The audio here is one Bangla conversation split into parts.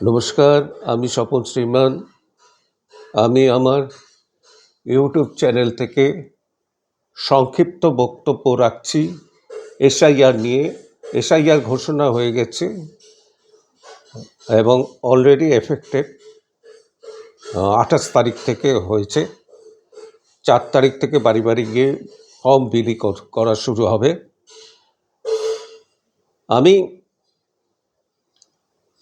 নমস্কার, আমি স্বপন শ্রীমান। আমি আমার ইউটিউব চ্যানেল থেকে সংক্ষিপ্ত বক্তব্য রাখছি এসআইআর নিয়ে। এসআইআর ঘোষণা হয়ে গেছে এবং অলরেডি এফেক্টেড 28 তারিখ থেকে হয়েছে। 4 তারিখ থেকে বাড়ি বাড়ি গিয়ে ফর্ম বিলি করা শুরু হবে। আমি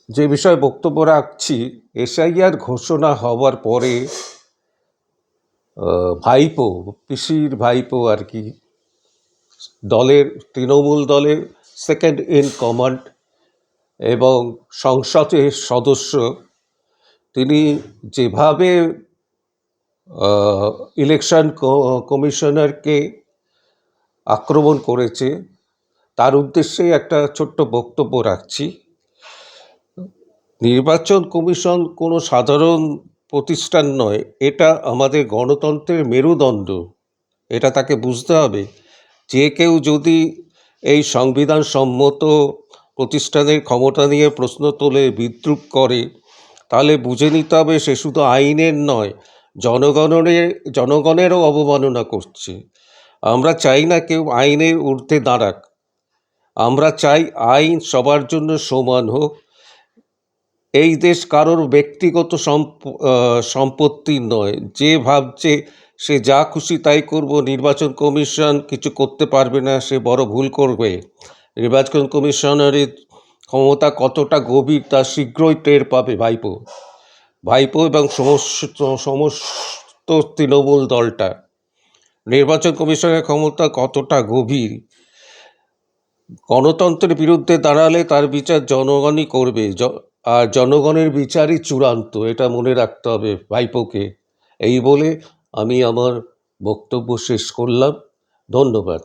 যে বিষয়ে বক্তব্য রাখছি, এসআইআর ঘোষণা হওয়ার পরে ভাইপো, পিসির ভাইপো আর কি, দলের তৃণমূল দলের সেকেন্ড ইন কমান্ড এবং সংসদের সদস্য, তিনি যেভাবে ইলেকশন কমিশনারকে আক্রমণ করেছে, তার উদ্দেশ্যে একটা ছোট্ট বক্তব্য রাখছি। নির্বাচন কমিশন কোনো সাধারণ প্রতিষ্ঠান নয়, এটা আমাদের গণতন্ত্রের মেরুদণ্ড। এটা তাকে বুঝতে হবে। যে কেউ যদি এই সংবিধান সম্মত প্রতিষ্ঠানের ক্ষমতা নিয়ে প্রশ্ন তোলে, বিদ্রূপ করে, তাহলে বুঝে নিতে হবে সে শুধু আইনের নয়, জনগণেরও অবমাননা করছে। আমরা চাই না কেউ আইনের ঊর্ধ্বে দাঁড়াক। আমরা চাই আইন সবার জন্য সমান হোক। এই দেশ কারোর ব্যক্তিগত সম্পত্তি নয়। যে ভাবছে সে যা খুশি তাই করব, নির্বাচন কমিশন কিছু করতে পারবে না, সে বড় ভুল করবে। নির্বাচন কমিশনারের ক্ষমতা কতটা গভীর তা শীঘ্রই টের পাবে ভাইপো এবং সমস্ত তৃণমূল দলটা। নির্বাচন কমিশনের ক্ষমতা কতটা গভীর। গণতন্ত্রের বিরুদ্ধে দাঁড়ালে তার বিচার জনগণই করবে, আর জনগণের বিচারই চূড়ান্ত। এটা মনে রাখতে হবে ভাইপোকে। এই বলে আমি আমার বক্তব্য শেষ করলাম। ধন্যবাদ।